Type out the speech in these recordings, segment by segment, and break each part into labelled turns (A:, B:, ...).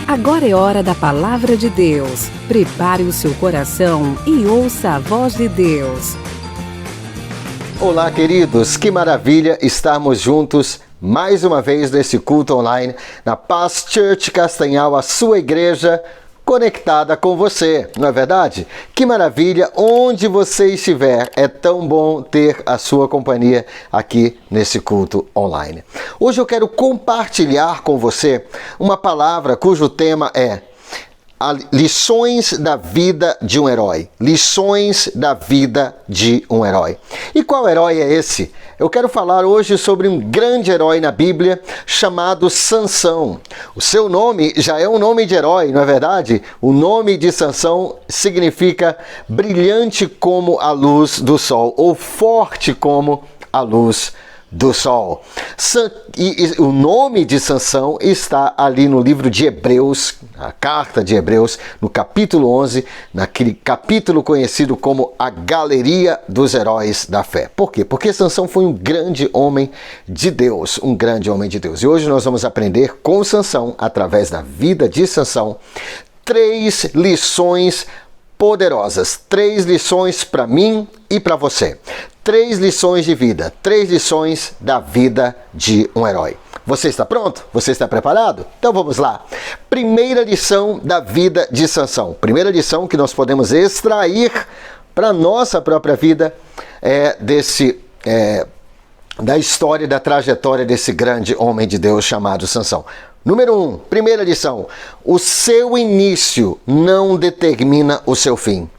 A: Agora é hora da Palavra de Deus. Prepare o seu coração e ouça a voz de Deus.
B: Olá, queridos, que maravilha estarmos juntos mais uma vez nesse culto online na Paz Church Castanhal, a sua igreja conectada com você, não é verdade? Que maravilha, onde você estiver, é tão bom ter a sua companhia aqui nesse culto online. Hoje eu quero compartilhar com você uma palavra cujo tema é lições da vida de um herói. Lições da vida de um herói. E qual herói é esse? Eu quero falar hoje sobre um grande herói na Bíblia chamado Sansão. O seu nome já é um nome de herói, não é verdade? O nome de Sansão significa brilhante como a luz do sol ou forte como a luz do sol. E o nome de Sansão está ali no livro de Hebreus, a carta de Hebreus, no capítulo 11, naquele capítulo conhecido como a Galeria dos Heróis da Fé. Por quê? Porque Sansão foi um grande homem de Deus, um grande homem de Deus. E hoje nós vamos aprender com Sansão, através da vida de Sansão, 3 lições poderosas, 3 lições para mim e para você. 3 lições de vida, 3 lições da vida de um herói. Você está pronto? Você está preparado? Então vamos lá. Primeira lição da vida de Sansão. Primeira lição que nós podemos extrair para a nossa própria vida da história e da trajetória desse grande homem de Deus chamado Sansão. Número 1, primeira lição: o seu início não determina o seu fim.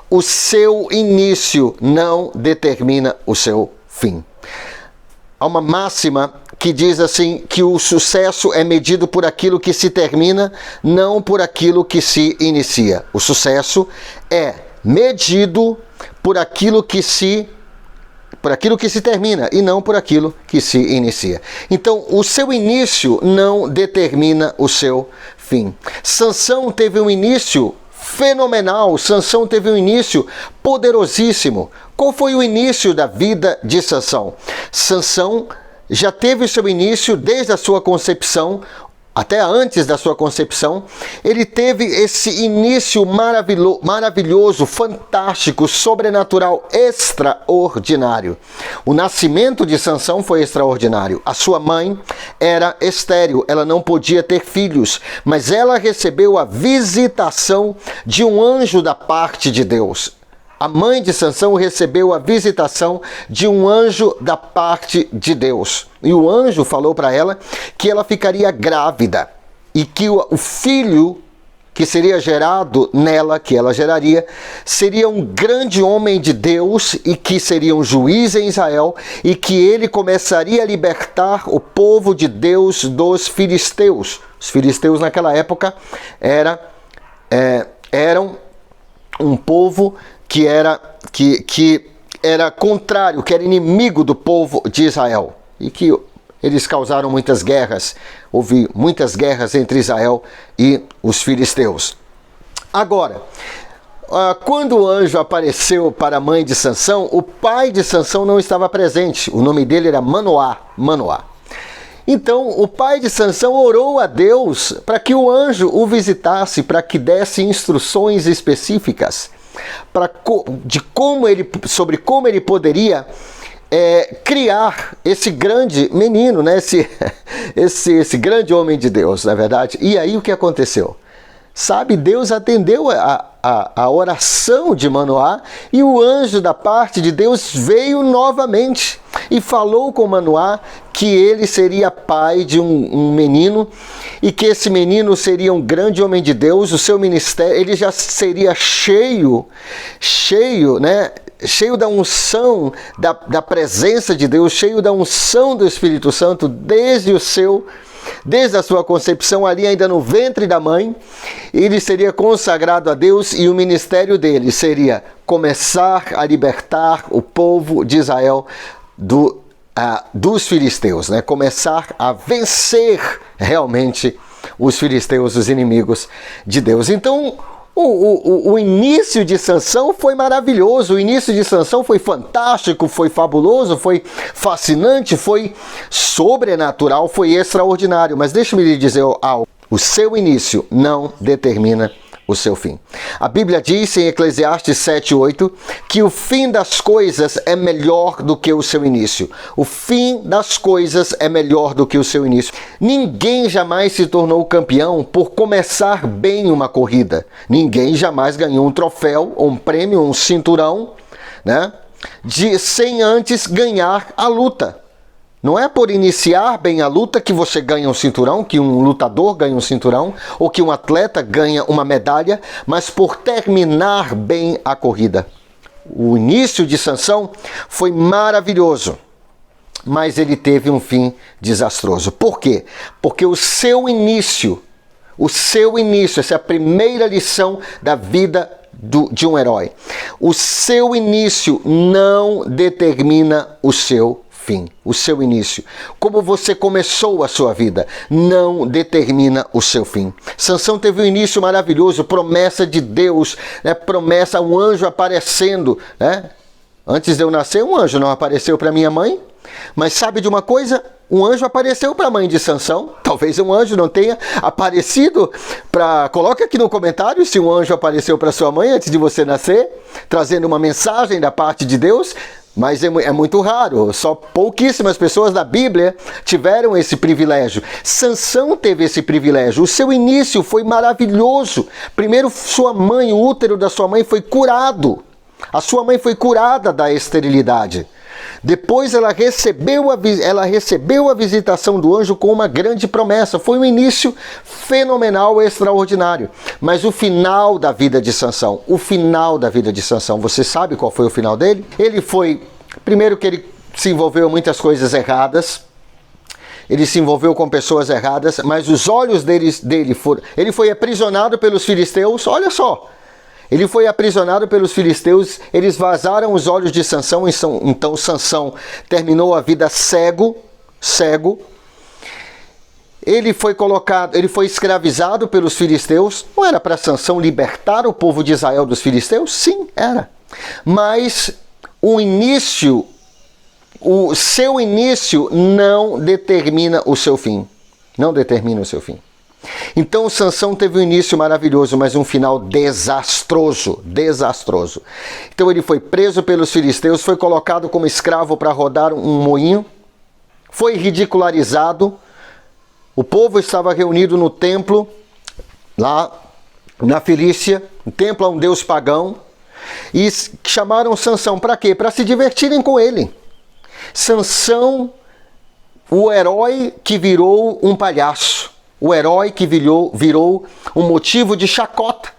B: O seu início não determina o seu fim. Há uma máxima que diz assim, que o sucesso é medido por aquilo que se termina, não por aquilo que se inicia. O sucesso é medido por aquilo que se termina e não por aquilo que se inicia. Então, o seu início não determina o seu fim. Sansão teve um início fenomenal, Sansão teve um início poderosíssimo. Qual foi o início da vida de Sansão? Sansão já teve o seu início desde a sua concepção, até antes da sua concepção. Ele teve esse início maravilhoso, fantástico, sobrenatural, extraordinário. O nascimento de Sansão foi extraordinário. A sua mãe era estéril, ela não podia ter filhos, mas ela recebeu a visitação de um anjo da parte de Deus. A mãe de Sansão recebeu a visitação de um anjo da parte de Deus. E o anjo falou para ela que ela ficaria grávida e que o filho que seria gerado nela, que ela geraria, seria um grande homem de Deus e que seria um juiz em Israel e que ele começaria a libertar o povo de Deus dos filisteus. Os filisteus naquela época eram um povo que era contrário, que era inimigo do povo de Israel e que eles causaram muitas guerras. Houve muitas guerras entre Israel e os filisteus. Agora, quando o anjo apareceu para a mãe de Sansão, o pai de Sansão não estava presente. O nome dele era Manoá. Então, o pai de Sansão orou a Deus para que o anjo o visitasse, para que desse instruções específicas sobre como ele poderia criar esse grande menino, né? esse grande homem de Deus, na verdade. E aí o que aconteceu? Sabe, Deus atendeu a oração de Manoá e o anjo da parte de Deus veio novamente e falou com Manoá que ele seria pai de um menino e que esse menino seria um grande homem de Deus. O seu ministério, ele já seria cheio, né? Cheio da unção, da presença de Deus, cheio da unção do Espírito Santo desde a sua concepção, ali ainda no ventre da mãe. Ele seria consagrado a Deus e o ministério dele seria começar a libertar o povo de Israel dos filisteus, né? Começar a vencer realmente os filisteus, os inimigos de Deus. Então, o início de Sansão foi maravilhoso, o início de Sansão foi fantástico, foi fabuloso, foi fascinante, foi sobrenatural, foi extraordinário. Mas deixe-me lhe dizer algo. O seu início não determina o seu fim. A Bíblia diz em Eclesiastes 7:8 que o fim das coisas é melhor do que o seu início. O fim das coisas é melhor do que o seu início. Ninguém jamais se tornou campeão por começar bem uma corrida. Ninguém jamais ganhou um troféu, ou um prêmio, um cinturão, né? Sem antes ganhar a luta. Não é por iniciar bem a luta que você ganha um cinturão, que um lutador ganha um cinturão, ou que um atleta ganha uma medalha, mas por terminar bem a corrida. O início de Sansão foi maravilhoso, mas ele teve um fim desastroso. Por quê? Porque o seu início, essa é a primeira lição da vida de um herói. O seu início não determina o seu fim, o seu início. Como você começou a sua vida não determina o seu fim. Sansão teve um início maravilhoso, promessa de Deus, né? Promessa, um anjo aparecendo, né? Antes de eu nascer, um anjo não apareceu para minha mãe, mas sabe de uma coisa? Um anjo apareceu para a mãe de Sansão. Talvez um anjo não tenha aparecido para... Coloque aqui no comentário se um anjo apareceu para sua mãe antes de você nascer, trazendo uma mensagem da parte de Deus. Mas é muito raro, só pouquíssimas pessoas da Bíblia tiveram esse privilégio. Sansão teve esse privilégio, o seu início foi maravilhoso. Primeiro, sua mãe, o útero da sua mãe foi curado. A sua mãe foi curada da esterilidade. Depois ela recebeu a visitação do anjo com uma grande promessa. Foi um início fenomenal, extraordinário. Mas o final da vida de Sansão, você sabe qual foi o final dele? Ele foi, primeiro que ele se envolveu em muitas coisas erradas, ele se envolveu com pessoas erradas, mas os olhos dele foram... Ele foi aprisionado pelos filisteus, olha só. Ele foi aprisionado pelos filisteus, eles vazaram os olhos de Sansão, então Sansão terminou a vida cego. Ele foi escravizado pelos filisteus. Não era para Sansão libertar o povo de Israel dos filisteus? Sim, era. Mas o seu início não determina o seu fim. Não determina o seu fim. Então Sansão teve um início maravilhoso, mas um final desastroso. Então ele foi preso pelos filisteus, foi colocado como escravo para rodar um moinho, foi ridicularizado. O povo estava reunido no templo, lá na Filícia, um templo a um deus pagão, e chamaram Sansão para quê? Para se divertirem com ele. Sansão, o herói que virou um palhaço. O herói que virou um motivo de chacota,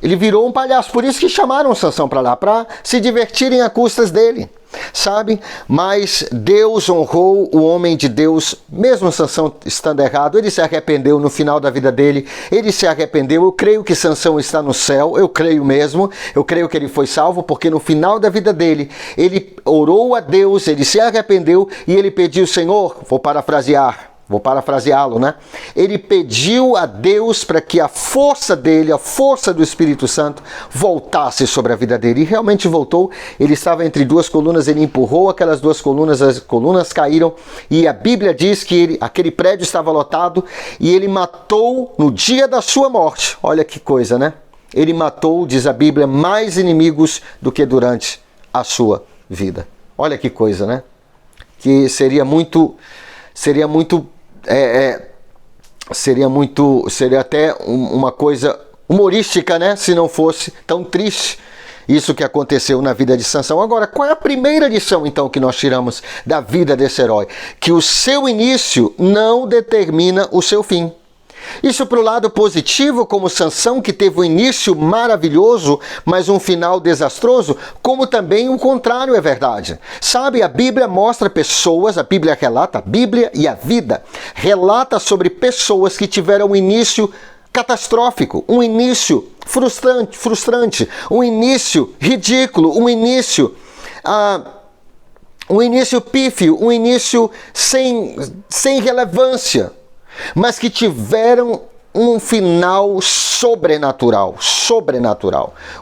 B: ele virou um palhaço, por isso que chamaram Sansão para lá, para se divertirem a custas dele, sabe? Mas Deus honrou o homem de Deus, mesmo Sansão estando errado, ele se arrependeu no final da vida dele, eu creio que Sansão está no céu, eu creio mesmo, eu creio que ele foi salvo, porque no final da vida dele, ele orou a Deus, ele se arrependeu e ele pediu, Senhor, vou parafraseá-lo, né? Ele pediu a Deus para que a força dele, a força do Espírito Santo, voltasse sobre a vida dele. E realmente voltou. Ele estava entre duas colunas, ele empurrou aquelas duas colunas, as colunas caíram. E a Bíblia diz que aquele prédio estava lotado e ele matou no dia da sua morte. Olha que coisa, né? Ele matou, diz a Bíblia, mais inimigos do que durante a sua vida. Olha que coisa, né? Que seria até uma coisa humorística, né? Se não fosse tão triste isso que aconteceu na vida de Sansão. Agora, qual é a primeira lição, então, que nós tiramos da vida desse herói? Que o seu início não determina o seu fim. Isso para o lado positivo, como Sansão, que teve um início maravilhoso, mas um final desastroso, como também o contrário é verdade. Sabe, a Bíblia mostra pessoas, a Bíblia e a vida relata sobre pessoas que tiveram um início catastrófico, um início frustrante, um início ridículo, um início pífio, um início sem relevância, mas que tiveram um final sobrenatural,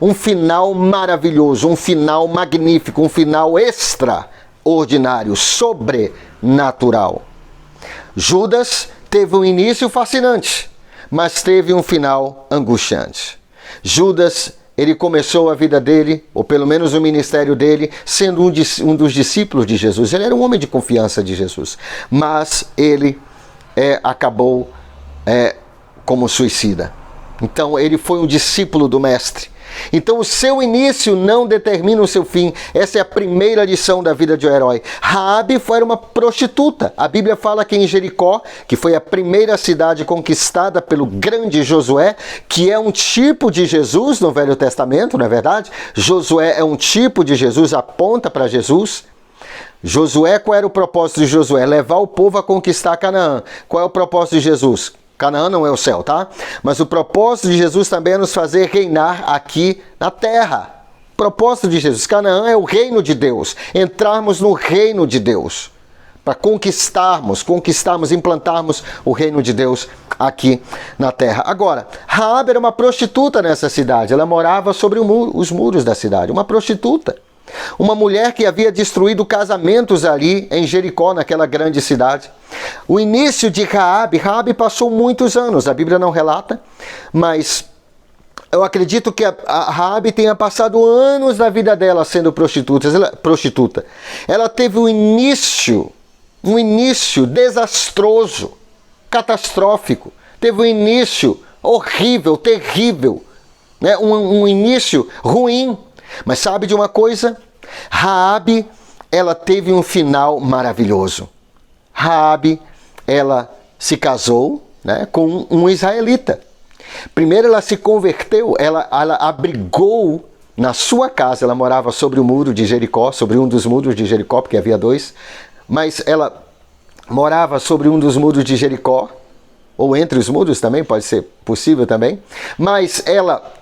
B: um final maravilhoso, um final magnífico, um final extraordinário, sobrenatural. Judas teve um início fascinante, mas teve um final angustiante. Judas, ele começou a vida dele, ou pelo menos o ministério dele, sendo um dos discípulos de Jesus. Ele era um homem de confiança de Jesus, mas ele acabou como suicida. Então ele foi um discípulo do mestre. Então o seu início não determina o seu fim. Essa é a primeira lição da vida de um herói. Raabe foi uma prostituta. A Bíblia fala que em Jericó, que foi a primeira cidade conquistada pelo grande Josué, que é um tipo de Jesus no Velho Testamento, não é verdade? Josué é um tipo de Jesus, aponta para Jesus. Josué, qual era o propósito de Josué? Levar o povo a conquistar Canaã. Qual é o propósito de Jesus? Canaã não é o céu, tá? Mas o propósito de Jesus também é nos fazer reinar aqui na terra. O propósito de Jesus, Canaã é o reino de Deus. Entrarmos no reino de Deus. Para conquistarmos, implantarmos o reino de Deus aqui na terra. Agora, Raabe era uma prostituta nessa cidade. Ela morava sobre os muros da cidade. Uma prostituta. Uma mulher que havia destruído casamentos ali em Jericó, naquela grande cidade. O início de Raabe passou muitos anos, a Bíblia não relata, mas eu acredito que a Raabe tenha passado anos da vida dela sendo prostituta. Ela teve um início desastroso, catastrófico. Teve um início horrível, terrível, né? Um início ruim. Mas sabe de uma coisa? Raabe, ela teve um final maravilhoso. Raabe, ela se casou, né, com um israelita. Primeiro ela se converteu, ela abrigou na sua casa, ela morava sobre o muro de Jericó, sobre um dos muros de Jericó, porque havia dois, mas ela morava sobre um dos muros de Jericó, ou entre os muros também, pode ser possível também, mas ela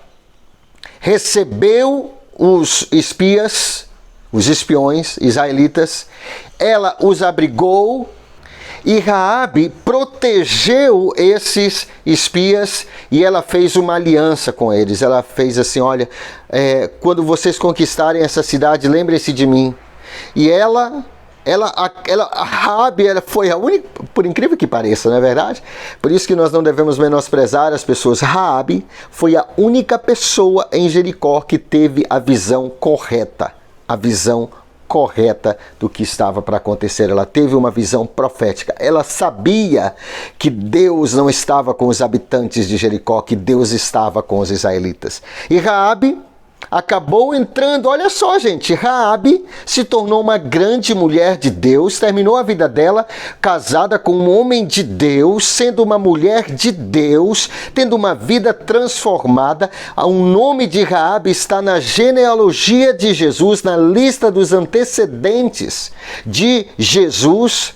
B: recebeu os espiões israelitas, ela os abrigou e Raabe protegeu esses espias e ela fez uma aliança com eles. Ela fez assim, olha, quando vocês conquistarem essa cidade, lembrem-se de mim. E Raabe foi a única, por incrível que pareça, não é verdade? Por isso que nós não devemos menosprezar as pessoas. Raabe foi a única pessoa em Jericó que teve a visão correta do que estava para acontecer. Ela teve uma visão profética. Ela sabia que Deus não estava com os habitantes de Jericó, que Deus estava com os israelitas. E Raabe acabou entrando, olha só, gente, Raabe se tornou uma grande mulher de Deus, terminou a vida dela casada com um homem de Deus, sendo uma mulher de Deus, tendo uma vida transformada. O nome de Raabe está na genealogia de Jesus, na lista dos antecedentes de Jesus.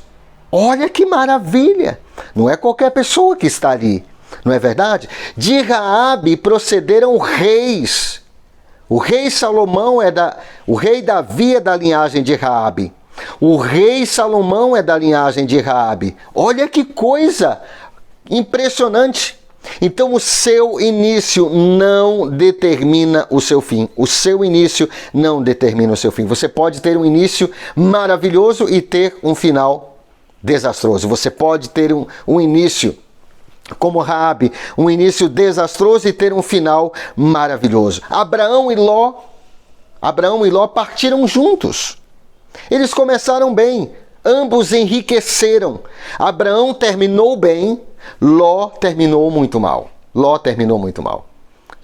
B: Olha que maravilha! Não é qualquer pessoa que está ali, não é verdade? De Raabe procederam reis. O rei Salomão o rei Davi é da linhagem de Raabe. O rei Salomão é da linhagem de Raabe. Olha que coisa impressionante. Então o seu início não determina o seu fim. O seu início não determina o seu fim. Você pode ter um início maravilhoso e ter um final desastroso. Você pode ter um início como Raabe, um início desastroso e ter um final maravilhoso. Abraão e Ló partiram juntos. Eles começaram bem, ambos enriqueceram. Abraão terminou bem, Ló terminou muito mal.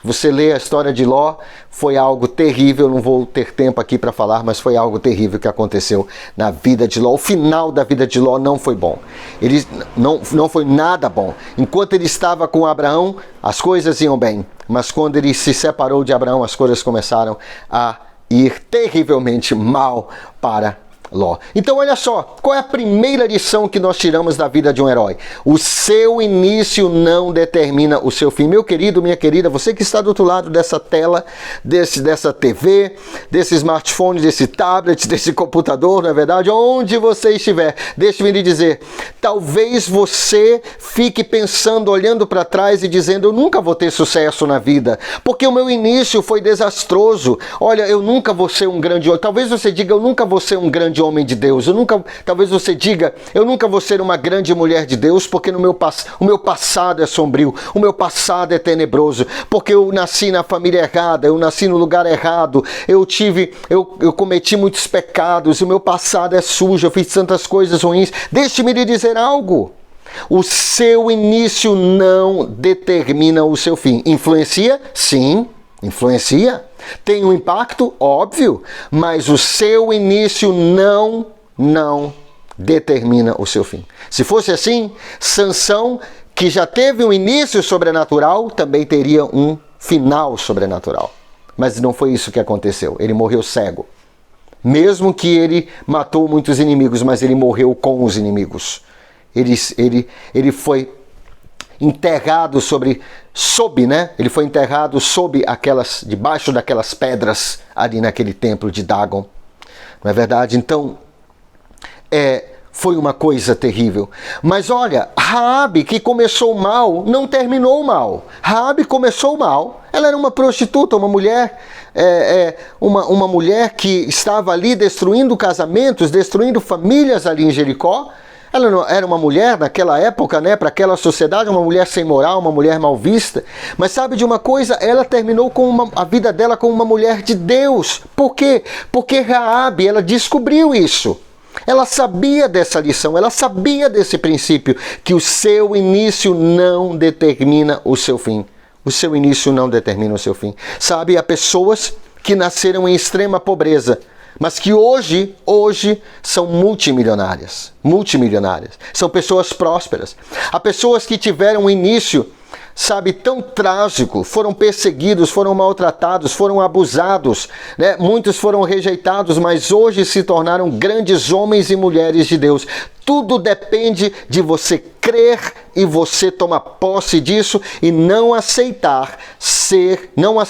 B: Você lê a história de Ló, foi algo terrível, não vou ter tempo aqui para falar, mas foi algo terrível que aconteceu na vida de Ló. O final da vida de Ló não foi bom. Ele não foi nada bom. Enquanto ele estava com Abraão, as coisas iam bem. Mas quando ele se separou de Abraão, as coisas começaram a ir terrivelmente mal para Ló. Então olha só, qual é a primeira lição que nós tiramos da vida de um herói? O seu início não determina o seu fim. Meu querido, minha querida, você que está do outro lado dessa tela, dessa TV, desse smartphone, desse tablet, desse computador, não é verdade? Onde você estiver, deixe-me lhe dizer, talvez você fique pensando, olhando para trás e dizendo, eu nunca vou ter sucesso na vida, porque o meu início foi desastroso. Olha, eu nunca vou ser um grande... Talvez você diga, eu nunca vou ser um grande grande homem de Deus. Talvez você diga, eu nunca vou ser uma grande mulher de Deus, porque o meu passado é sombrio, o meu passado é tenebroso, porque eu nasci na família errada, eu nasci no lugar errado, eu cometi muitos pecados, o meu passado é sujo, eu fiz tantas coisas ruins. Deixe-me lhe dizer algo. O seu início não determina o seu fim. Influencia? Sim, influencia. Tem um impacto? Óbvio. Mas o seu início não determina o seu fim. Se fosse assim, Sansão, que já teve um início sobrenatural, também teria um final sobrenatural. Mas não foi isso que aconteceu. Ele morreu cego. Mesmo que ele matou muitos inimigos, mas ele morreu com os inimigos. Ele foi enterrado ele foi enterrado debaixo daquelas pedras ali naquele templo de Dagon. Não é verdade? Então, foi uma coisa terrível. Mas olha, Raabe, que começou mal, não terminou mal. Raabe começou mal. Ela era uma prostituta, uma mulher, uma mulher que estava ali destruindo casamentos, destruindo famílias ali em Jericó. Ela não era uma mulher naquela época, né, para aquela sociedade, uma mulher sem moral, uma mulher mal vista. Mas sabe de uma coisa? Ela terminou a vida dela como uma mulher de Deus. Por quê? Porque Raabe, ela descobriu isso. Ela sabia dessa lição, ela sabia desse princípio, que o seu início não determina o seu fim. O seu início não determina o seu fim. Sabe, há pessoas que nasceram em extrema pobreza, mas que hoje são multimilionárias. São pessoas prósperas. Há pessoas que tiveram um início, sabe, tão trágico, foram perseguidos, foram maltratados, foram abusados, né? Muitos foram rejeitados, mas hoje se tornaram grandes homens e mulheres de Deus. Tudo depende de você crer e você tomar posse disso e não aceitar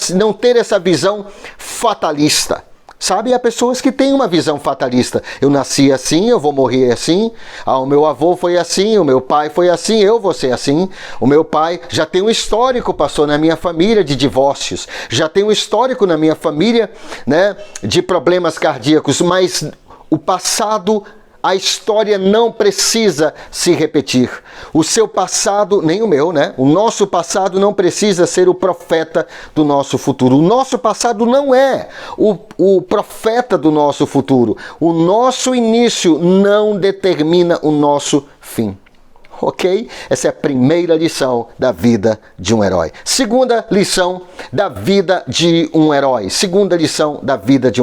B: não ter essa visão fatalista. Sabe, há pessoas que têm uma visão fatalista. Eu nasci assim, eu vou morrer assim. O meu avô foi assim, o meu pai foi assim, eu vou ser assim. O meu pai já tem um histórico, pastor, na minha família de divórcios. Já tem um histórico na minha família, né, de problemas cardíacos. Mas o passado, a história não precisa se repetir. O seu passado, nem o meu, né? O nosso passado não precisa ser o profeta do nosso futuro. O nosso passado não é o profeta do nosso futuro. O nosso início não determina o nosso fim. Ok? Essa é a primeira lição da vida de um herói. Segunda lição da vida de um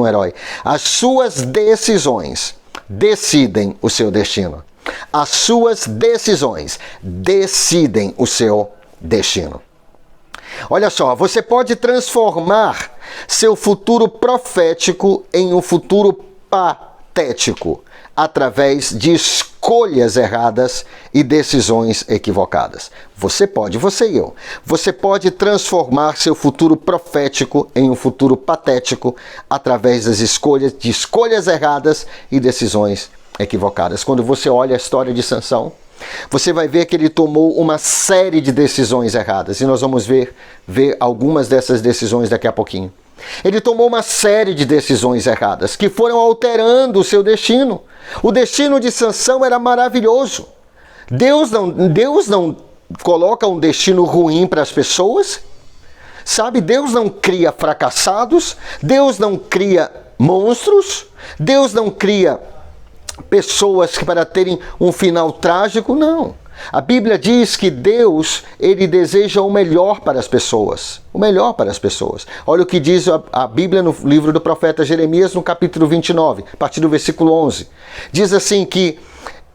B: herói. As suas decisões decidem o seu destino. As suas decisões decidem o seu destino. Olha só, você pode transformar seu futuro profético em um futuro patético através de escolhas erradas e decisões equivocadas. Você e eu. Você pode transformar seu futuro profético em um futuro patético através de escolhas erradas e decisões equivocadas. Quando você olha a história de Sansão, você vai ver que ele tomou uma série de decisões erradas. E nós vamos ver algumas dessas decisões daqui a pouquinho. Ele tomou uma série de decisões erradas que foram alterando o seu destino. O destino de Sansão era maravilhoso. Deus não coloca um destino ruim para as pessoas. Sabe, Deus não cria fracassados. Deus não cria monstros. Deus não cria pessoas para terem um final trágico. Não. A Bíblia diz que Deus, ele deseja o melhor para as pessoas. O melhor para as pessoas. Olha o que diz a Bíblia no livro do profeta Jeremias, no capítulo 29, a partir do versículo 11. Diz assim que: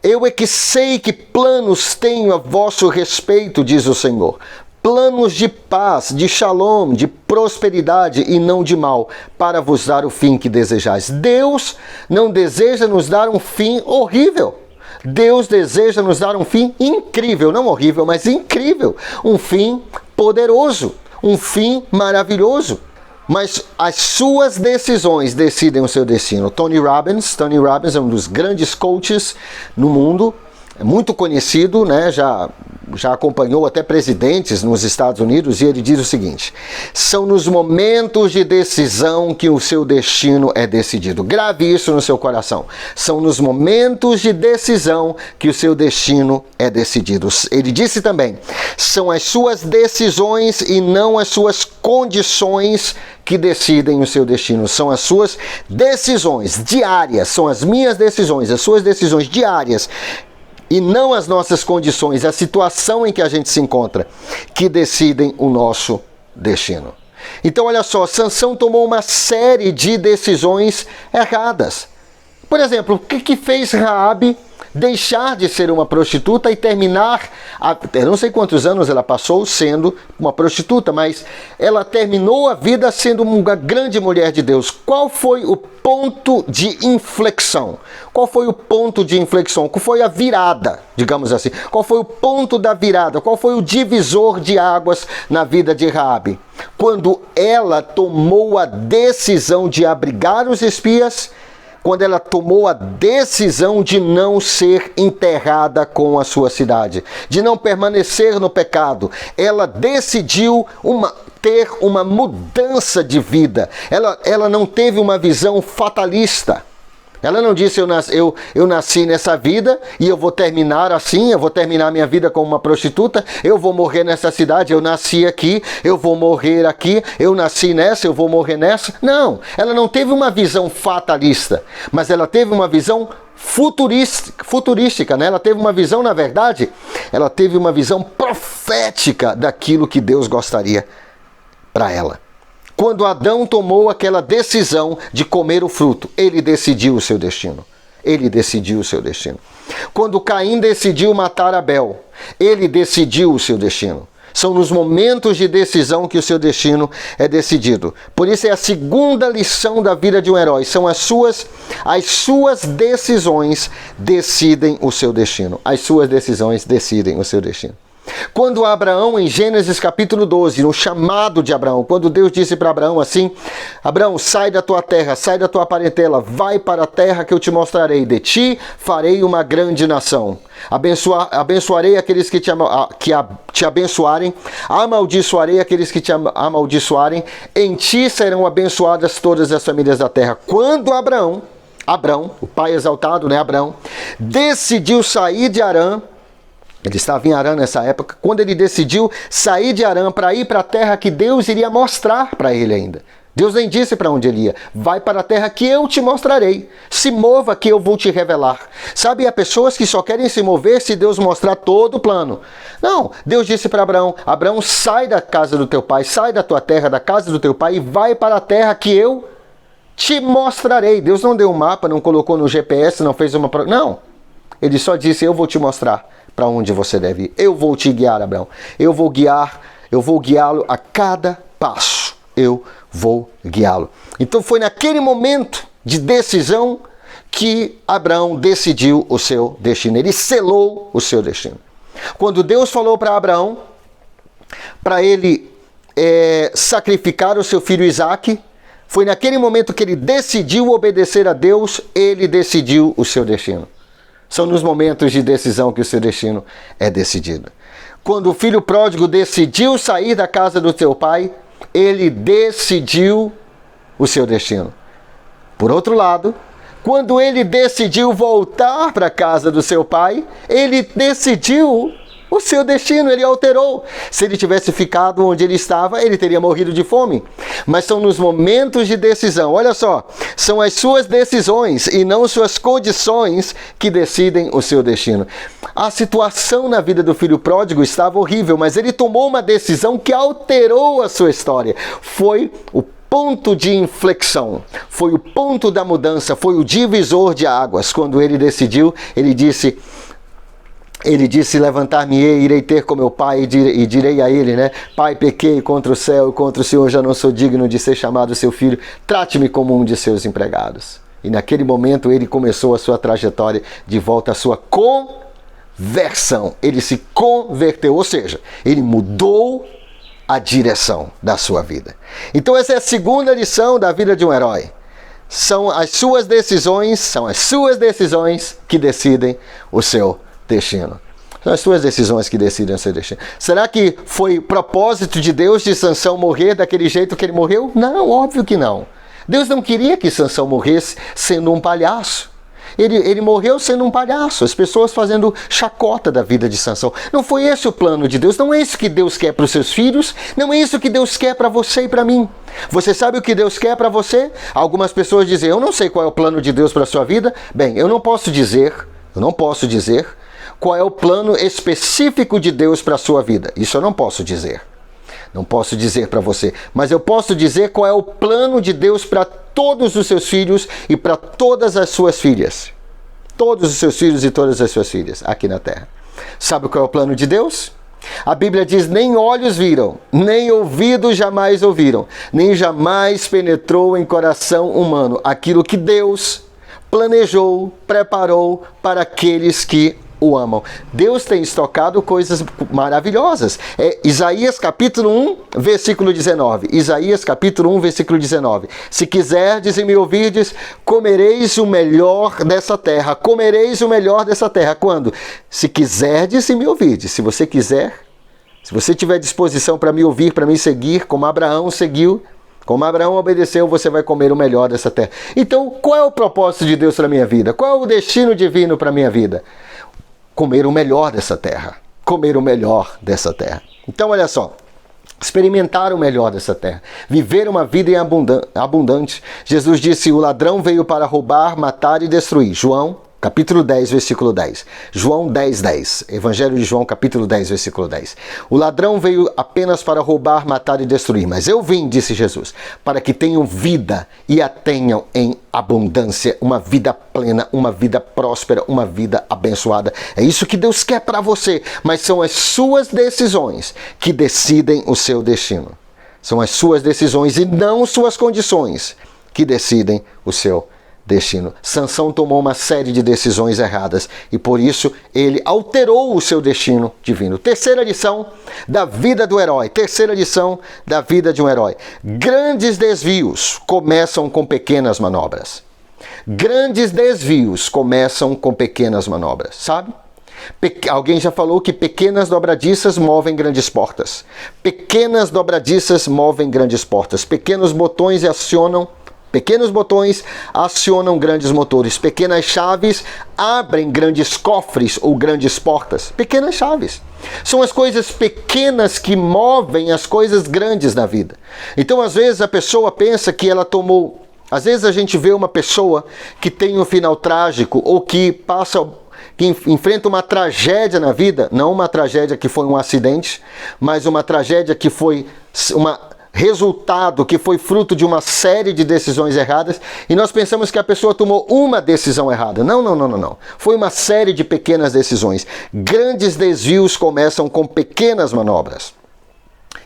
B: eu é que sei que planos tenho a vosso respeito, diz o Senhor. Planos de paz, de shalom, de prosperidade e não de mal, para vos dar o fim que desejais. Deus não deseja nos dar um fim horrível. Deus deseja nos dar um fim incrível, não horrível, mas incrível. Um fim poderoso, um fim maravilhoso. Mas as suas decisões decidem o seu destino. Tony Robbins é um dos grandes coaches no mundo, é muito conhecido, né? Já já acompanhou até presidentes nos Estados Unidos, e ele diz o seguinte: são nos momentos de decisão que o seu destino é decidido. Grave isso no seu coração. São nos momentos de decisão que o seu destino é decidido. Ele disse também: são as suas decisões e não as suas condições que decidem o seu destino. São as suas decisões diárias, são as minhas decisões, as suas decisões diárias, e não as nossas condições, a situação em que a gente se encontra, que decidem o nosso destino. Então olha só, Sansão tomou uma série de decisões erradas. Por exemplo, o que fez Raabe deixar de ser uma prostituta e terminar, eu não sei quantos anos ela passou sendo uma prostituta, mas ela terminou a vida sendo uma grande mulher de Deus. Qual foi o ponto de inflexão? Qual foi o ponto de inflexão? Qual foi a virada, digamos assim? Qual foi o ponto da virada? Qual foi o divisor de águas na vida de Raabe? Quando ela tomou a decisão de abrigar os espias, quando ela tomou a decisão de não ser enterrada com a sua cidade, de não permanecer no pecado. Ela decidiu ter uma mudança de vida. Ela não teve uma visão fatalista. Ela não disse: eu nasci nessa vida e eu vou terminar assim, eu vou terminar minha vida como uma prostituta, eu vou morrer nessa cidade, eu nasci aqui, eu vou morrer aqui, eu nasci nessa, eu vou morrer nessa. Não, ela não teve uma visão fatalista, mas ela teve uma visão futurística, né? Ela teve uma visão, na verdade, ela teve uma visão profética daquilo que Deus gostaria para ela. Quando Adão tomou aquela decisão de comer o fruto, ele decidiu o seu destino. Ele decidiu o seu destino. Quando Caim decidiu matar Abel, ele decidiu o seu destino. São nos momentos de decisão que o seu destino é decidido. Por isso é a segunda lição da vida de um herói. São as suas decisões decidem o seu destino. As suas decisões decidem o seu destino. Quando Abraão, em Gênesis capítulo 12, no chamado de Abraão, quando Deus disse para Abraão assim: Abraão, sai da tua terra, sai da tua parentela, vai para a terra que eu te mostrarei, de ti farei uma grande nação. Abençoarei aqueles que te abençoarem, amaldiçoarei aqueles que te amaldiçoarem, em ti serão abençoadas todas as famílias da terra. Quando Abraão, o pai exaltado, né, Abraão, decidiu sair de Harã, ele estava em Harã nessa época, quando ele decidiu sair de Harã para ir para a terra que Deus iria mostrar para ele ainda. Deus nem disse para onde ele ia. Vai para a terra que eu te mostrarei. Se mova que eu vou te revelar. Sabe, há pessoas que só querem se mover se Deus mostrar todo o plano. Não, Deus disse para Abraão: Abraão, sai da casa do teu pai, sai da tua terra, da casa do teu pai e vai para a terra que eu te mostrarei. Deus não deu um mapa, não colocou no GPS, não fez uma... Não, ele só disse: eu vou te mostrar para onde você deve ir. Eu vou te guiar, Abraão. Eu vou guiá-lo a cada passo. Eu vou guiá-lo. Então foi naquele momento de decisão que Abraão decidiu o seu destino. Ele selou o seu destino. Quando Deus falou para Abraão, para ele sacrificar o seu filho Isaque, foi naquele momento que ele decidiu obedecer a Deus, ele decidiu o seu destino. São nos momentos de decisão que o seu destino é decidido. Quando o filho pródigo decidiu sair da casa do seu pai, ele decidiu o seu destino. Por outro lado, quando ele decidiu voltar para a casa do seu pai, ele decidiu o seu destino, ele alterou. Se ele tivesse ficado onde ele estava, ele teria morrido de fome. Mas são nos momentos de decisão, olha só, são as suas decisões e não suas condições que decidem o seu destino. A situação na vida do filho pródigo estava horrível, mas ele tomou uma decisão que alterou a sua história. Foi o ponto de inflexão, foi o ponto da mudança, foi o divisor de águas. Quando ele decidiu, ele disse: levantar-me-ei, irei ter com meu pai e direi a ele, né? Pai, pequei contra o céu e contra o Senhor, já não sou digno de ser chamado seu filho, trate-me como um de seus empregados. E naquele momento ele começou a sua trajetória de volta à sua conversão. Ele se converteu, ou seja, ele mudou a direção da sua vida. Então essa é a segunda lição da vida de um herói. São as suas decisões que decidem o seu destino. São as suas decisões que decidem o seu destino. Será que foi propósito de Deus de Sansão morrer daquele jeito que ele morreu? Não, óbvio que não. Deus não queria que Sansão morresse sendo um palhaço. Ele morreu sendo um palhaço, as pessoas fazendo chacota da vida de Sansão. Não foi esse o plano de Deus, não é isso que Deus quer para os seus filhos, não é isso que Deus quer para você e para mim. Você sabe o que Deus quer para você? Algumas pessoas dizem, eu não sei qual é o plano de Deus para a sua vida. Bem, eu não posso dizer qual é o plano específico de Deus para a sua vida. Isso eu não posso dizer. Não posso dizer para você, mas eu posso dizer qual é o plano de Deus para todos os seus filhos e para todas as suas filhas. Todos os seus filhos e todas as suas filhas aqui na terra. Sabe qual é o plano de Deus? A Bíblia diz, nem olhos viram, nem ouvidos jamais ouviram, nem jamais penetrou em coração humano aquilo que Deus planejou, preparou para aqueles que o amam. Deus tem estocado coisas maravilhosas. Isaías capítulo 1, versículo 19. Isaías capítulo 1, versículo 19. Se quiserdes e me ouvirdes, comereis o melhor dessa terra. Comereis o melhor dessa terra. Quando? Se quiserdes e me ouvirdes. Se você quiser, se você tiver disposição para me ouvir, para me seguir, como Abraão seguiu, como Abraão obedeceu, você vai comer o melhor dessa terra. Então, qual é o propósito de Deus para a minha vida? Qual é o destino divino para a minha vida? Comer o melhor dessa terra. Comer o melhor dessa terra. Então, olha só. Experimentar o melhor dessa terra. Viver uma vida abundante. Jesus disse, o ladrão veio para roubar, matar e destruir. João, capítulo 10, versículo 10. João 10, 10. Evangelho de João, capítulo 10, versículo 10. O ladrão veio apenas para roubar, matar e destruir. Mas eu vim, disse Jesus, para que tenham vida e a tenham em abundância. Uma vida plena, uma vida próspera, uma vida abençoada. É isso que Deus quer para você. Mas são as suas decisões que decidem o seu destino. São as suas decisões e não suas condições que decidem o seu destino. Sansão tomou uma série de decisões erradas e por isso ele alterou o seu destino divino. Terceira lição da vida do herói. Terceira lição da vida de um herói. Grandes desvios começam com pequenas manobras. Grandes desvios começam com pequenas manobras, sabe? Alguém já falou que pequenas dobradiças movem grandes portas. Pequenas dobradiças movem grandes portas. Pequenos botões acionam grandes motores. Pequenas chaves abrem grandes cofres ou grandes portas. Pequenas chaves. São as coisas pequenas que movem as coisas grandes na vida. Então, às vezes, a pessoa pensa que ela tomou... Às vezes a gente vê uma pessoa que tem um final trágico ou que enfrenta uma tragédia na vida. Não uma tragédia que foi um acidente, mas uma tragédia que foi resultado que foi fruto de uma série de decisões erradas e nós pensamos que a pessoa tomou uma decisão errada. Não. Foi uma série de pequenas decisões. Grandes desvios começam com pequenas manobras.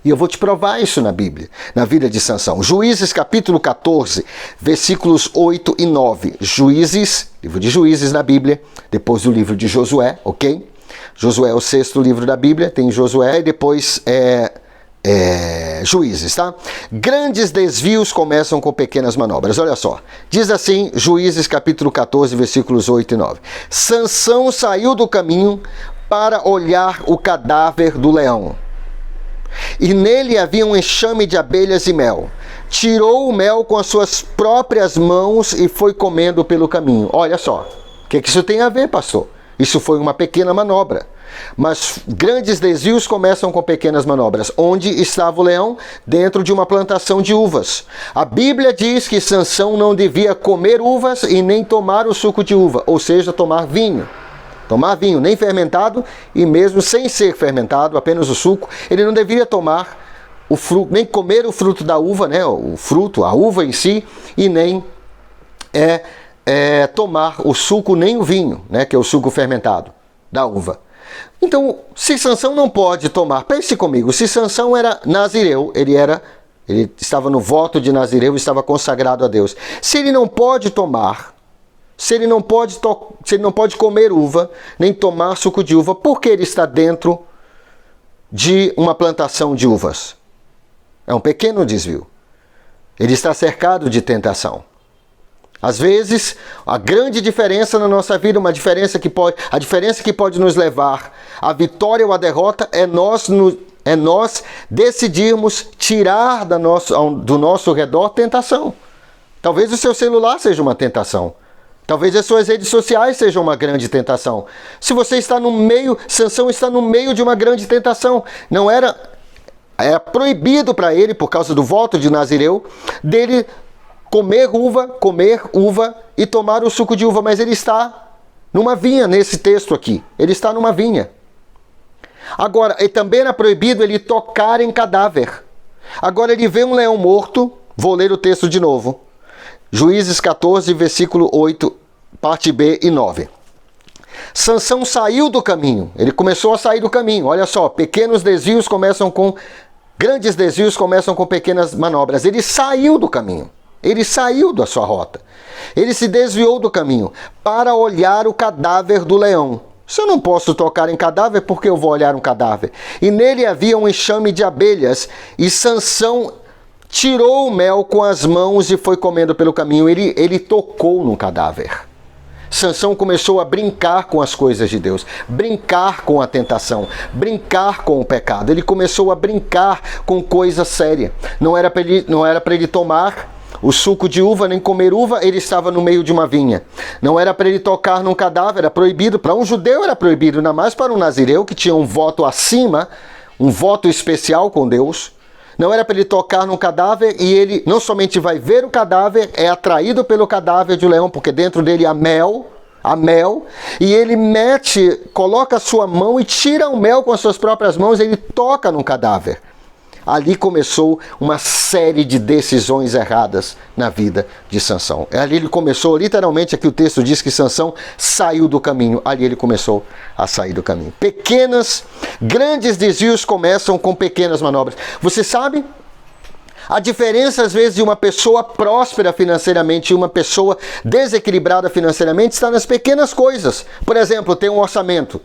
B: E eu vou te provar isso na Bíblia, na vida de Sansão. Juízes capítulo 14, versículos 8 e 9. Juízes, livro de Juízes na Bíblia, depois do livro de Josué, ok? Josué é o 6º livro da Bíblia, tem Josué e depois Juízes, tá? Grandes desvios começam com pequenas manobras. Olha só, diz assim, Juízes capítulo 14, versículos 8 e 9. Sansão saiu do caminho para olhar o cadáver do leão. E nele havia um enxame de abelhas e mel. Tirou o mel com as suas próprias mãos e foi comendo pelo caminho. Olha só, o que isso tem a ver, pastor? Isso foi uma pequena manobra. Mas grandes desvios começam com pequenas manobras. Onde estava o leão? Dentro de uma plantação de uvas. A Bíblia diz que Sansão não devia comer uvas e nem tomar o suco de uva, ou seja, tomar vinho. Tomar vinho nem fermentado e mesmo sem ser fermentado, apenas o suco. Ele não deveria tomar o fruto, nem comer o fruto da uva, né? O fruto, a uva em si, e nem tomar o suco, nem o vinho, né? Que é o suco fermentado da uva. Então, se Sansão não pode tomar, pense comigo, se Sansão era nazireu, ele estava no voto de nazireu, estava consagrado a Deus. Se ele não pode tomar, se ele não pode comer uva, nem tomar suco de uva, por que ele está dentro de uma plantação de uvas? É um pequeno desvio. Ele está cercado de tentação. Às vezes, a grande diferença na nossa vida, a diferença que pode nos levar à vitória ou à derrota é nós decidirmos tirar do nosso redor tentação. Talvez o seu celular seja uma tentação. Talvez as suas redes sociais sejam uma grande tentação. Se você está no meio, Sansão está no meio de uma grande tentação. Era proibido para ele, por causa do voto de Nazireu, dele comer uva e tomar o suco de uva, mas ele está numa vinha nesse texto aqui. Ele está numa vinha. Agora, e também era proibido ele tocar em cadáver. Agora ele vê um leão morto, vou ler o texto de novo. Juízes 14, versículo 8, parte B e 9. Sansão saiu do caminho, ele começou a sair do caminho. Olha só, grandes desvios começam com pequenas manobras. Ele saiu do caminho. Ele saiu da sua rota. Ele se desviou do caminho para olhar o cadáver do leão. Se eu não posso tocar em cadáver, por que eu vou olhar um cadáver? E nele havia um enxame de abelhas, e Sansão tirou o mel com as mãos e foi comendo pelo caminho. Ele tocou no cadáver. Sansão começou a brincar com as coisas de Deus, brincar com a tentação, brincar com o pecado. Ele começou a brincar com coisa séria. Não era para ele tomar o suco de uva, nem comer uva, ele estava no meio de uma vinha. Não era para ele tocar num cadáver, era proibido. Para um judeu era proibido, ainda mais para um nazireu que tinha um voto acima, um voto especial com Deus. Não era para ele tocar num cadáver, e ele não somente vai ver o cadáver, é atraído pelo cadáver de um leão, porque dentro dele há mel, e ele coloca a sua mão e tira o mel com as suas próprias mãos, e ele toca no cadáver. Ali começou uma série de decisões erradas na vida de Sansão. Ali ele começou, literalmente aqui o texto diz que Sansão saiu do caminho. Ali ele começou a sair do caminho. Grandes desvios começam com pequenas manobras. Você sabe a diferença às vezes de uma pessoa próspera financeiramente e uma pessoa desequilibrada financeiramente está nas pequenas coisas. Por exemplo, ter um orçamento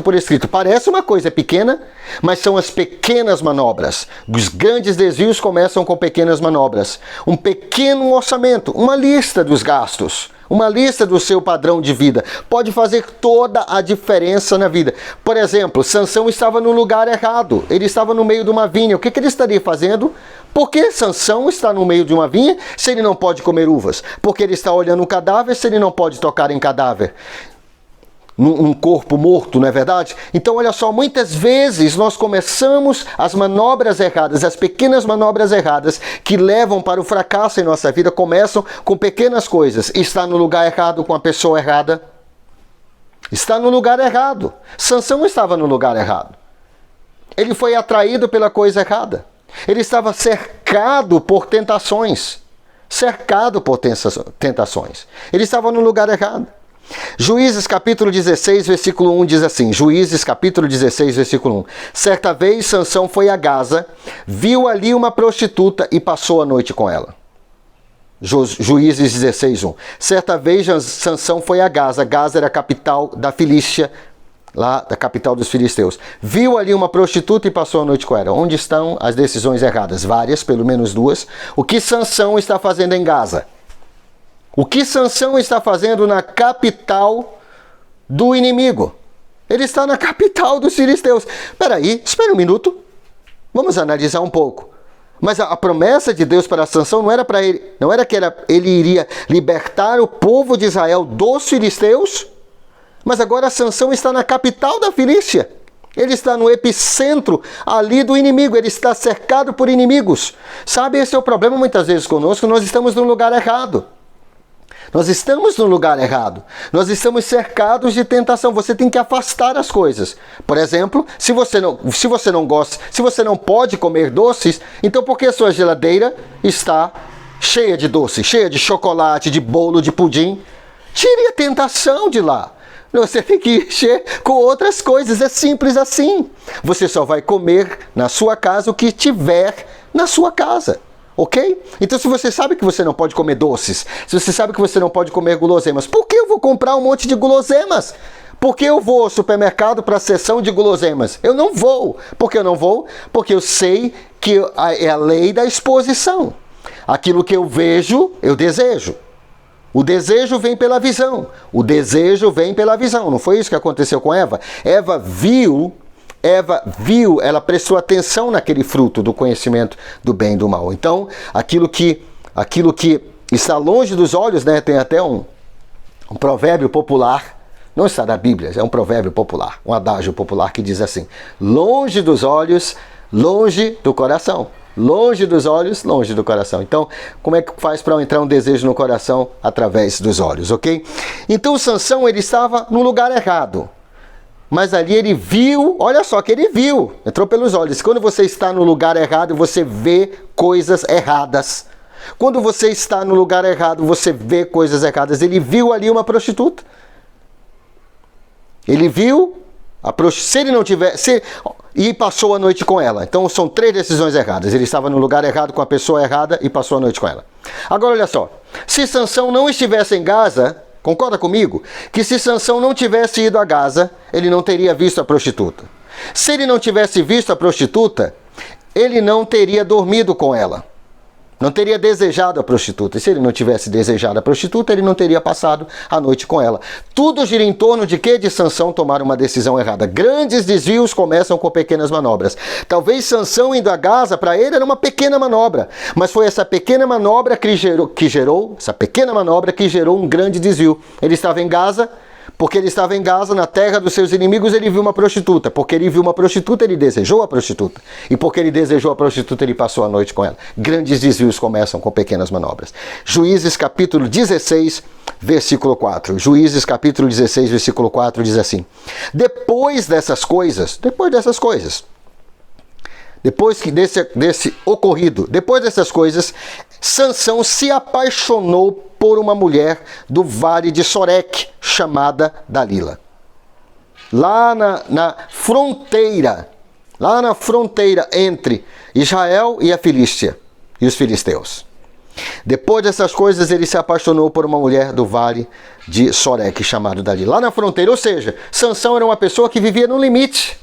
B: por escrito. Parece uma coisa pequena, mas são as pequenas manobras. Os grandes desvios começam com pequenas manobras. Um pequeno orçamento, uma lista dos gastos, uma lista do seu padrão de vida, pode fazer toda a diferença na vida. Por exemplo, Sansão estava no lugar errado. Ele estava no meio de uma vinha. O que ele estaria fazendo? Por que Sansão está no meio de uma vinha se ele não pode comer uvas? Porque ele está olhando um cadáver se ele não pode tocar em cadáver? Um corpo morto, não é verdade? Então, olha só, muitas vezes nós começamos as manobras erradas, as pequenas manobras erradas que levam para o fracasso em nossa vida, começam com pequenas coisas. Está no lugar errado com a pessoa errada. Está no lugar errado. Sansão estava no lugar errado. Ele foi atraído pela coisa errada. Ele estava cercado por tentações. Ele estava no lugar errado. Juízes capítulo 16, versículo 1 diz assim, Juízes capítulo 16, versículo 1. Certa vez Sansão foi a Gaza, viu ali uma prostituta e passou a noite com ela. Juízes 16, 1. Certa vez Sansão foi a Gaza, Gaza era a capital da Filístia, lá da capital dos filisteus. Viu ali uma prostituta e passou a noite com ela. Onde estão as decisões erradas? Várias, pelo menos duas. O que Sansão está fazendo em Gaza? O que Sansão está fazendo na capital do inimigo? Ele está na capital dos filisteus. Espera um minuto. Vamos analisar um pouco. Mas a promessa de Deus para Sansão não era para ele, ele iria libertar o povo de Israel dos filisteus? Mas agora Sansão está na capital da Filístia. Ele está no epicentro ali do inimigo. Ele está cercado por inimigos. Sabe, esse é o problema muitas vezes conosco. Nós estamos no lugar errado. Nós estamos no lugar errado. Nós estamos cercados de tentação. Você tem que afastar as coisas. Por exemplo, se você não pode comer doces, então por que a sua geladeira está cheia de doce, cheia de chocolate, de bolo, de pudim? Tire a tentação de lá. Você tem que encher com outras coisas. É simples assim. Você só vai comer na sua casa o que tiver na sua casa. Ok? Então, se você sabe que você não pode comer doces, se você sabe que você não pode comer guloseimas, por que eu vou comprar um monte de guloseimas? Por que eu vou ao supermercado para a seção de guloseimas? Eu não vou. Por que eu não vou? Porque eu sei que é a lei da exposição. Aquilo que eu vejo, eu desejo. O desejo vem pela visão. O desejo vem pela visão. Não foi isso que aconteceu com Eva? Eva viu, ela prestou atenção naquele fruto do conhecimento do bem e do mal. Então, aquilo que está longe dos olhos, né, tem até um provérbio popular, não está na Bíblia, é um provérbio popular, um adágio popular que diz assim: longe dos olhos, longe do coração. Longe dos olhos, longe do coração. Então, como é que faz para entrar um desejo no coração? Através dos olhos, ok? Então, Sansão, ele estava no lugar errado. Mas ali ele viu, olha só que ele viu, entrou pelos olhos. Quando você está no lugar errado, você vê coisas erradas. Quando você está no lugar errado, você vê coisas erradas. Ele viu ali uma prostituta. Ele viu a prostituta. Se ele não tivesse... E passou a noite com ela. Então são 3 decisões erradas. Ele estava no lugar errado com a pessoa errada e passou a noite com ela. Agora olha só. Se Sansão não estivesse em Gaza, concorda comigo? Que se Sansão não tivesse ido a Gaza, ele não teria visto a prostituta. Se ele não tivesse visto a prostituta, ele não teria dormido com ela. Não teria desejado a prostituta. E se ele não tivesse desejado a prostituta, ele não teria passado a noite com ela. Tudo gira em torno de quê? De Sansão tomar uma decisão errada. Grandes desvios começam com pequenas manobras. Talvez Sansão indo a Gaza, para ele, era uma pequena manobra. Mas foi essa pequena manobra que gerou um grande desvio. Ele estava em Gaza. Porque ele estava em Gaza, na terra dos seus inimigos, ele viu uma prostituta. Porque ele viu uma prostituta, ele desejou a prostituta. E porque ele desejou a prostituta, ele passou a noite com ela. Grandes desvios começam com pequenas manobras. Juízes capítulo 16, versículo 4. Juízes capítulo 16, versículo 4 diz assim: depois dessas coisas, depois dessas coisas, Sansão se apaixonou por uma mulher do vale de Soreque, chamada Dalila. Lá na fronteira entre Israel e a Filístia, e os filisteus. Depois dessas coisas, ele se apaixonou por uma mulher do vale de Soreque, chamada Dalila. Lá na fronteira, ou seja, Sansão era uma pessoa que vivia no limite.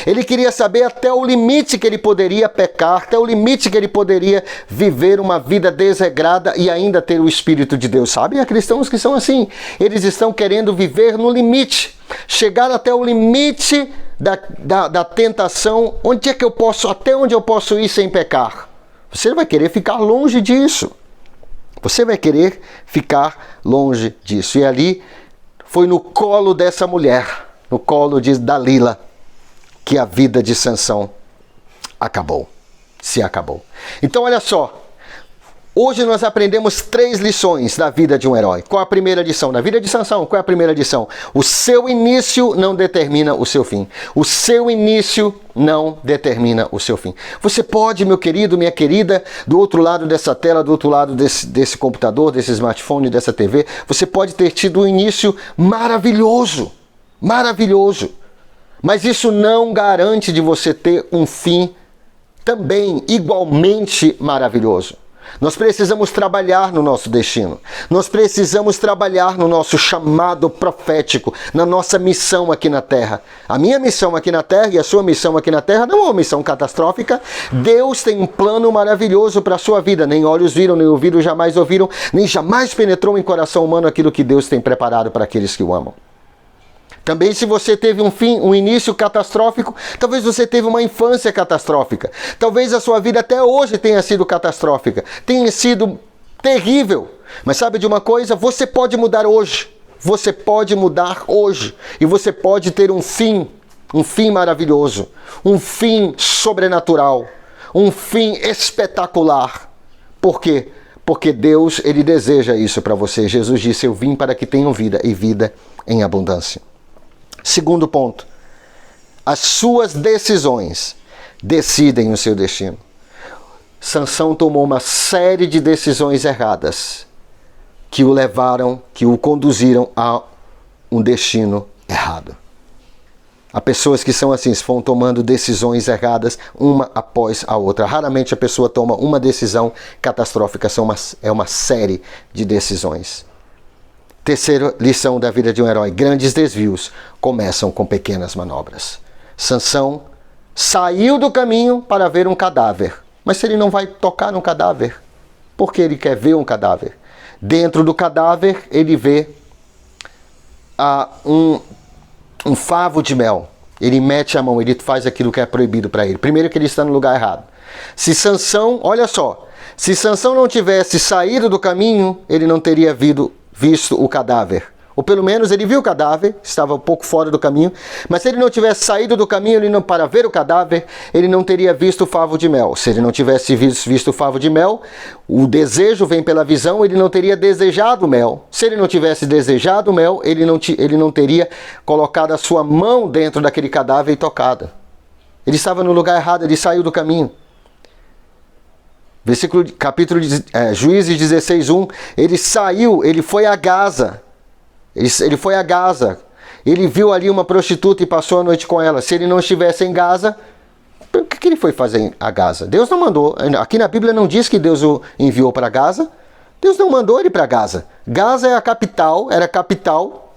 B: Ele queria saber até o limite que ele poderia pecar, até o limite que ele poderia viver uma vida desregrada e ainda ter o Espírito de Deus. Sabe? Há cristãos que são assim. Eles estão querendo viver no limite, chegar até o limite da tentação. Até onde eu posso ir sem pecar? Você vai querer ficar longe disso. Você vai querer ficar longe disso. E ali foi no colo dessa mulher, no colo de Dalila, que a vida de Sansão se acabou. Então olha só, hoje nós aprendemos 3 lições da vida de um herói. Qual a primeira lição? Da vida de Sansão, qual é a primeira lição? O seu início não determina o seu fim. O seu início não determina o seu fim. Você pode, meu querido, minha querida, do outro lado dessa tela, do outro lado desse computador, desse smartphone, dessa TV, você pode ter tido um início maravilhoso. Mas isso não garante de você ter um fim também igualmente maravilhoso. Nós precisamos trabalhar no nosso destino. Nós precisamos trabalhar no nosso chamado profético, na nossa missão aqui na Terra. A minha missão aqui na Terra e a sua missão aqui na Terra não é uma missão catastrófica. Deus tem um plano maravilhoso para a sua vida. Nem olhos viram, nem ouvidos jamais ouviram, nem jamais penetrou em coração humano aquilo que Deus tem preparado para aqueles que o amam. Também, se você teve um início catastrófico, talvez você teve uma infância catastrófica. Talvez a sua vida até hoje tenha sido catastrófica, tenha sido terrível. Mas sabe de uma coisa? Você pode mudar hoje. Você pode mudar hoje. E você pode ter um fim maravilhoso, um fim sobrenatural, um fim espetacular. Por quê? Porque Deus, Ele deseja isso para você. Jesus disse: eu vim para que tenham vida e vida em abundância. Segundo ponto, as suas decisões decidem o seu destino. Sansão tomou uma série de decisões erradas que o conduziram a um destino errado. Há pessoas que são assim, vão tomando decisões erradas uma após a outra. Raramente a pessoa toma uma decisão catastrófica, é uma série de decisões. Terceira lição da vida de um herói: grandes desvios começam com pequenas manobras. Sansão saiu do caminho para ver um cadáver. Mas se ele não vai tocar no cadáver, porque ele quer ver um cadáver? Dentro do cadáver, ele vê um favo de mel. Ele mete a mão, ele faz aquilo que é proibido para ele. Primeiro que ele está no lugar errado. Se Sansão, olha só, se Sansão não tivesse saído do caminho, ele não teria visto o cadáver. Ou pelo menos ele viu o cadáver, estava um pouco fora do caminho, mas se ele não tivesse saído do caminho para ver o cadáver, ele não teria visto o favo de mel. Se ele não tivesse visto o favo de mel, o desejo vem pela visão, ele não teria desejado o mel. Se ele não tivesse desejado o mel, ele não teria colocado a sua mão dentro daquele cadáver e tocado. Ele estava no lugar errado, ele saiu do caminho. Capítulo Juízes 16:1, ele saiu, ele foi a Gaza. Ele foi a Gaza, ele viu ali uma prostituta e passou a noite com ela. Se ele não estivesse em Gaza, o que ele foi fazer a Gaza? Deus não mandou, aqui na Bíblia não diz que Deus o enviou para Gaza. Deus não mandou ele para Gaza. Gaza era a capital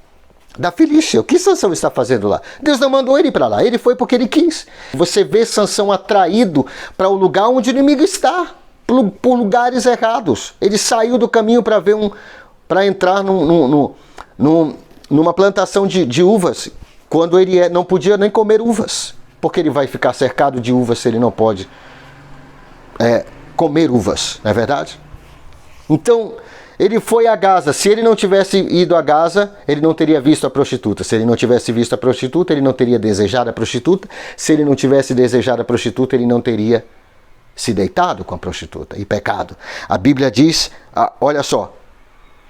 B: da Filístia. O que Sansão está fazendo lá? Deus não mandou ele para lá, ele foi porque ele quis. Você vê Sansão atraído para o lugar onde o inimigo está, por lugares errados. Ele saiu do caminho para entrar numa plantação de uvas, quando ele não podia nem comer uvas, porque ele vai ficar cercado de uvas se ele não pode comer uvas, não é verdade? Então, ele foi a Gaza. Se ele não tivesse ido a Gaza, ele não teria visto a prostituta. Se ele não tivesse visto a prostituta, ele não teria desejado a prostituta. Se ele não tivesse desejado a prostituta, ele não teria se deitado com a prostituta e pecado. A Bíblia diz, olha só,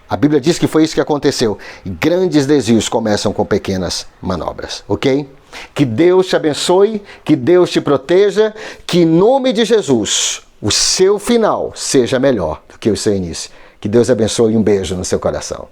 B: a Bíblia diz que foi isso que aconteceu. Grandes desvios começam com pequenas manobras, ok? Que Deus te abençoe, que Deus te proteja, que em nome de Jesus o seu final seja melhor do que o seu início. Que Deus abençoe e um beijo no seu coração.